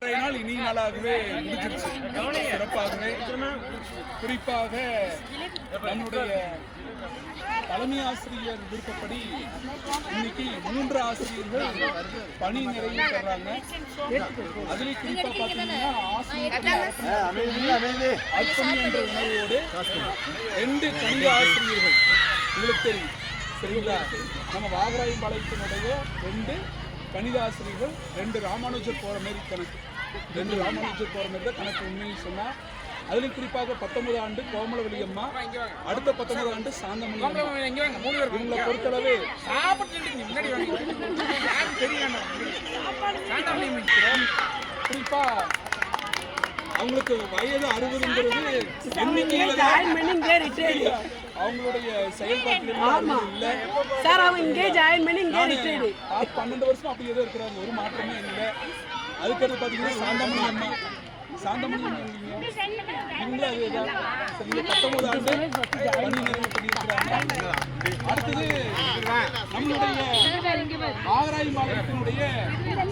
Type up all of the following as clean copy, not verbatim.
இனிய நாளாகவே முடிஞ்சிருச்சு. சிறப்பாகவே குறிப்பாக நம்முடைய தலைமை ஆசிரியர் விருப்பப்படி இன்னைக்கு 3 ஆசிரியர்கள் பணி நிறைவு தர்றாங்க. அதுலேயும் குறிப்பா பார்த்தீங்கன்னா அர்ப்பணி என்ற உணர்வோடு 2 கணித ஆசிரியர்கள் உங்களுக்கு தெரியும் சரிங்களா. நம்ம வாகராயம்பாளையத்தினுடைய 2 கணித ஆசிரியர்கள் 2 ராமானுஜர் போகிற மாரி கணக்கு 2 ராமானுஜர் போகிற மாதிரி தான் கணக்கு உண்மையை சொன்னால். அதுலேயும் குறிப்பாக 19 ஆண்டு கோமலவல்லி அம்மா, அடுத்த 19 ஆண்டு சாந்தமணி இவங்களை பொறுத்தளவு குறிப்பா அவங்களுக்கு வயது 60ங்கிறது அவங்களுடைய செயல்பாட்டில் இல்லை. 12 வருஷம் அப்படி ஏதோ இருக்கிறாங்க, ஒரு மாற்றமே இல்லை. அதுக்கடுத்து பார்த்தீங்கன்னா சாந்தமணி அம்மா இவங்களும் அதேதான் சரிங்க, 19 ஆண்டு பணி நிறைவு பண்ணியிருக்கிறாங்க. அடுத்தது நம்மளுடைய ஆராய் மாவட்டத்தினுடைய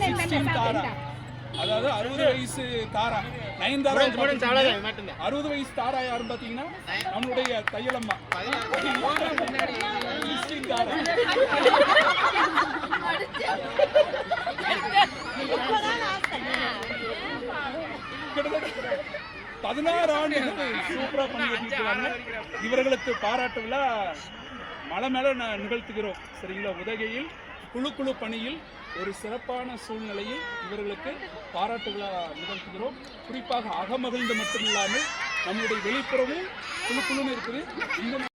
16 தாரா, அதாவது 60 வயசு தாரா நயன்தாரா. 60 வயசு தாரா யாருன்னு பார்த்தீங்கன்னா நம்மளுடைய தையலம்மா 16 தாரா. 16 ஆண்டுகள் சூப்பரா பண்ணியிருக்காங்க. இவர்களுக்கு பாராட்டு விழா மலை மேல நிகழ்த்துகிறோம் சரிங்களா. உதகையில் குழு பணியில் ஒரு சிறப்பான சூழ்நிலையில் இவர்களுக்கு பாராட்டு விழா நிகழ்த்துகிறோம். குறிப்பாக அகமகிழ்ந்து மட்டுமில்லாமல் நம்முடைய வெளிப்புறமும் குழுன்னு இருக்குது. இந்த